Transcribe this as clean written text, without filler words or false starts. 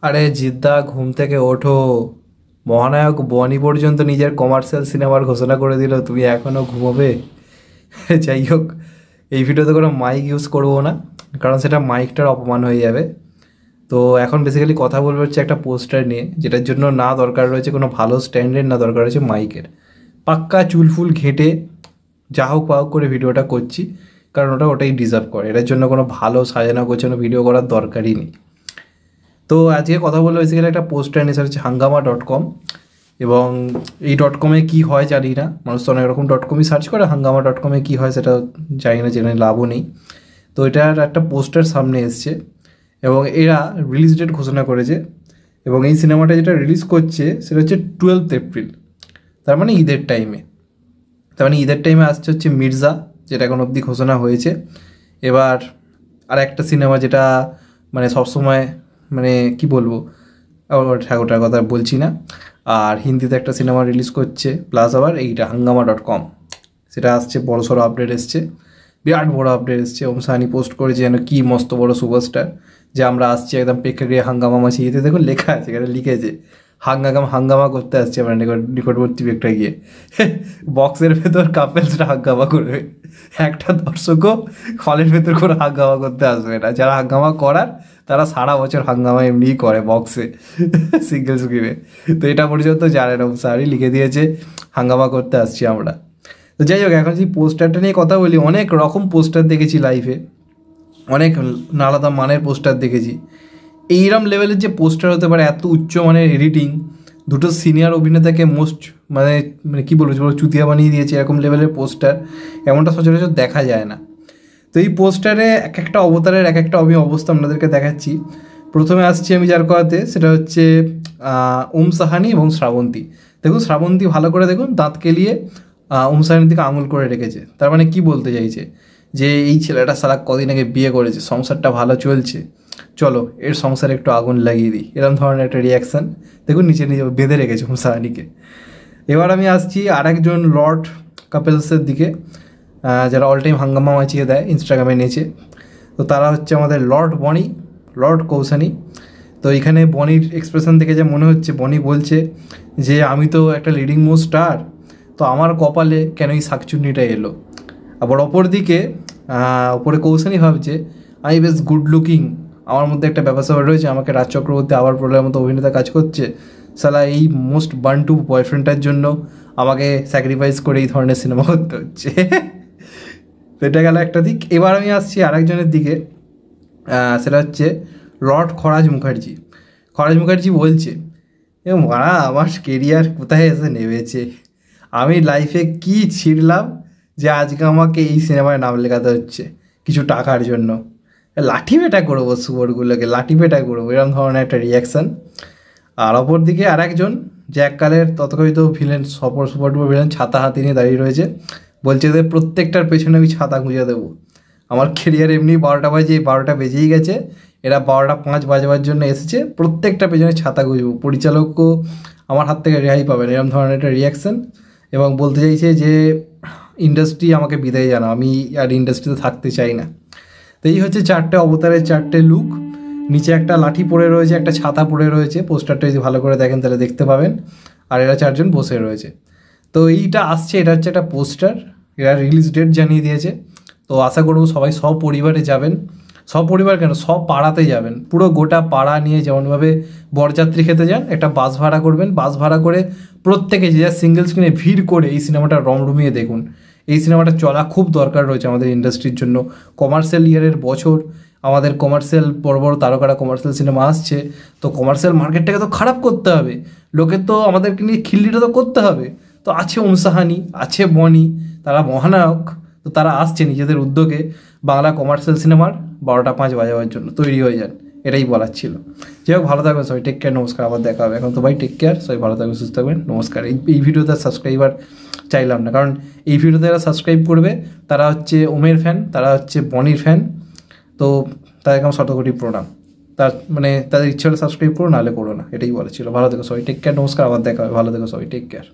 আরে জিদ্দা, ঘুম থেকে ওঠো। মহানায়ক বনি পর্যন্ত নিজের কমার্শিয়াল সিনেমার ঘোষণা করে দিল, তুমি এখনও ঘুমোবে? যাই হোক, এই ভিডিওতে কোনো মাইক ইউজ করবো না, কারণ সেটা মাইকটার অপমান হয়ে যাবে। তো এখন বেসিক্যালি কথা বলবো হচ্ছে একটা পোস্টার নিয়ে, যেটার জন্য না দরকার রয়েছে কোনো ভালো স্ট্যান্ডের, না দরকার রয়েছে মাইকের। পাক্কা চুলফুল ঘেঁটে যা হোক পাওক করে ভিডিওটা করছি, কারণ ওটাই ডিজার্ভ করে। এটার জন্য কোনো ভালো সাজানো গোছানো ভিডিও করার দরকারই নেই। তো আজকে কথা বলবো বেসিক্যালি একটা পোস্টার নিয়ে, সেটা হচ্ছে হাঙ্গামা.com। এবং এই .com-এ কী হয় জানি না, মানুষ তো অনেক রকম .com-ই সার্চ করে, হাঙ্গামা.com-এ কী হয় সেটা জানি না, জেনে লাভও নেই। তো এটার একটা পোস্টার সামনে এসছে এবং এরা রিলিজ ডেট ঘোষণা করেছে। এবং এই সিনেমাটা যেটা রিলিজ করছে সেটা হচ্ছে 12 এপ্রিল, তার মানে ঈদের টাইমে। তার মানে ঈদের টাইমে আসছে হচ্ছে মির্জা, যেটা এখন অবধি ঘোষণা হয়েছে। এবার আর একটা সিনেমা যেটা মানে সবসময় মানে কি বলবো, ঠাকুরটার কথা বলছি না। আর হিন্দিতে একটা সিনেমা রিলিজ করছে, প্লাস আবার এইটা হাঙ্গামা.com, সেটা আসছে। বড় সড়ো আপডেট এসছে, বিরাট বড় আপডেট এসছে। ওম সাহানি পোস্ট করেছে যেন কি মস্ত বড় সুপারস্টার, যে আমরা আসছি একদম প্রেক্ষাগৃহে হাঙ্গামা মাছি। এতে দেখুন লেখা আছে, এখানে লিখেছে হাঙ্গামা করতে আসছি আমরা নিকটবর্তী প্রেক্ষাগৃহে গিয়ে। বক্সের ভেতর কাপেলসরা হাঙ্গামা করবে, একটা দর্শকও হলের ভেতর করে হাঙ্গামা করতে আসবে না। যারা হাঙ্গামা করার তারা সারা বছর হাঙ্গামা এমনিই করে বক্সে, সিঙ্গেল স্ক্রিনে। তো এটা পর্যন্ত জানে না, স্যারই লিখে দিয়েছে হাঙ্গামা করতে আসছি আমরা। তো যাই হোক, এখন যে পোস্টারটা নিয়ে কথা বলি, অনেক রকম পোস্টার দেখেছি লাইফে, অনেক আলাদা মানের পোস্টার দেখেছি। এইরকম লেভেলের যে পোস্টার হতে পারে, এত উচ্চ মানের এডিটিং, দুটো সিনিয়র অভিনেতাকে মোস্ট মানে মানে কী বলবো, চুতিয়া বানিয়ে দিয়েছে, এরকম লেভেলের পোস্টার এমনটা সচরাচর দেখা যায় না। তো এই পোস্টারে এক একটা অবতারের এক একটা অবস্থা আপনাদেরকে দেখাচ্ছি। প্রথমে আসছি আমি যার কথাতে, সেটা হচ্ছে ওম সাহানি এবং শ্রাবন্তী। দেখুন শ্রাবন্তী ভালো করে দেখুন, দাঁত কেলিয়ে ওম সাহানির দিকে আঙুল করে রেখেছে। তার মানে কি বলতে চাইছে, যে এই ছেলেটা সারা কদিন আগে বিয়ে করেছে, সংসারটা ভালো চলছে, চলো এর সংসারে একটু আগুন লাগিয়ে দিই, এরকম ধরনের একটা রিয়াকশান দেখুন নিচে নিজে বেঁধে রেখেছে ওম সাহানিকে। এবার আমি আসছি আরেকজন লর্ড কাপেলসের দিকে, যারা অল টাইম হাঙ্গামা মাচিয়ে দেয় ইনস্টাগ্রামে নেচে। তো তারা হচ্ছে আমাদের লর্ড বনি, লর্ড কৌসানি। তো এখানে বনির এক্সপ্রেশন থেকে যে মনে হচ্ছে, বনি বলছে যে আমি তো একটা লিডিং মোস্ট স্টার, তো আমার কপালে কেন এই শাকচুন্নিটা এলো। আবার অপর দিকে ওপরে কৌসানি ভাবছে আমি বেশ গুড লুকিং, আমার মধ্যে একটা ব্যাপার রয়েছে, আমাকে রাজ চক্রবর্তী আবার প্রলয়ের মতো অভিনেতা কাজ করছে, সালা এই মোস্ট বান্টু বয়ফ্রেন্ডটার জন্য আমাকে স্যাক্রিফাইস করে এই ধরনের সিনেমা করতে হচ্ছে। তো এটা গেল একটা দিক। এবার আমি আসছি আরেকজনের দিকে, সেটা হচ্ছে লর্ড খরাজ মুখার্জি। খরাজ মুখার্জি বলছে এ মারা, আমার কেরিয়ার কোথায় এসে নেমেছে, আমি লাইফে কি ছিঁড়লাম যে আজকে আমাকে এই সিনেমায় নাম লেখাতে হচ্ছে কিছু টাকার জন্য। লাঠি পেটা করবো সুবরগুলোকে, লাঠি পেটা করবো, এরকম ধরনের একটা রিয়াকশান। আর অপর দিকে আর একজন যে এককালের তথাকথিত ভিলেন, সুপার ডুপার ভিলেন, ছাতা হাতে নিয়ে দাঁড়িয়ে রয়েছে, বলছে যে প্রত্যেকটার পেছনে আমি ছাতা গুঁজে দেবো। আমার কেরিয়ার এমনি 12টা বাজে, 12টা বেজেই গেছে, এরা 12টা 5 বাজবার জন্য এসেছে, প্রত্যেকটা পেছনে ছাতা গুঁজবো, পরিচালকও আমার হাত থেকে রেহাই পাবেন, এরকম ধরনের একটা রিয়াকশান। এবং বলতে চাইছে যে ইন্ডাস্ট্রি আমাকে বিদায় জানাও, আমি আর ইন্ডাস্ট্রিতে থাকতে চাই না। তো এই হচ্ছে 4টে অবতারের 4টে লুক। নিচে একটা লাঠি পড়ে রয়েছে, একটা ছাতা পড়ে রয়েছে, পোস্টারটা যদি ভালো করে দেখেন তাহলে দেখতে পাবেন। আর এরা 4জন বসে রয়েছে। তো এইটা আসছে, এটা হচ্ছে একটা পোস্টার, এরা রিলিজ ডেট জানিয়ে দিয়েছে। তো আশা করবো সবাই সপরিবারে যাবেন, সপরিবার কেন সব পাড়াতে যাবেন, পুরো গোটা পাড়া নিয়ে যেমনভাবে বরযাত্রী খেতে যান, একটা বাস ভাড়া করবেন, বাস ভাড়া করে প্রত্যেকে যে যা সিঙ্গেল স্ক্রিনে ভিড় করে এই সিনেমাটা রমরমিয়ে দেখুন। এই সিনেমাটা চলা খুব দরকার রয়েছে আমাদের ইন্ডাস্ট্রির জন্য। কমার্শিয়াল ইয়ারের বছর, আমাদের কমার্শিয়াল বড় বড় তারকারা কমার্শিয়াল সিনেমা আসছে, তো কমার্শিয়াল মার্কেটটাকে তো খারাপ করতে হবে, লোকের তো আমাদেরকে নিয়ে খিল্লিটা তো করতে হবে। তো আছে ওম সাহানি, আছে বনি, তারা মহানায়ক, তো তারা আসছে নিজেদের উদ্যোগে বাংলা কমার্শিয়াল সিনেমার 12টা 5 বাজাবার জন্য, তৈরি হয়ে যান, এটাই বলার ছিল। যাই হোক, ভালো থাকবেন সবাই, টেক কেয়ার, নমস্কার, আবার দেখা হবে। এখন তো ভাই টেক কেয়ার, সবাই ভালো থাকবেন, সুস্থ থাকবেন, নমস্কার। এই ভিডিওতে সাবস্ক্রাইবার চাইলাম না, কারণ এই ভিডিওতে যারা সাবস্ক্রাইব করবে তারা হচ্ছে ওমের ফ্যান, তারা হচ্ছে বনির ফ্যান। তো তাদেরকে আমার শতকোটি প্রণাম, তার মানে তাদের ইচ্ছে হলে সাবস্ক্রাইব করো, নাহলে করো না, এটাই বলা ছিল। ভালো থেকো সবাই, টেক কেয়ার, নমস্কার, আবার দেখা হবে, ভালো থেকো সবাই, টেক কেয়ার।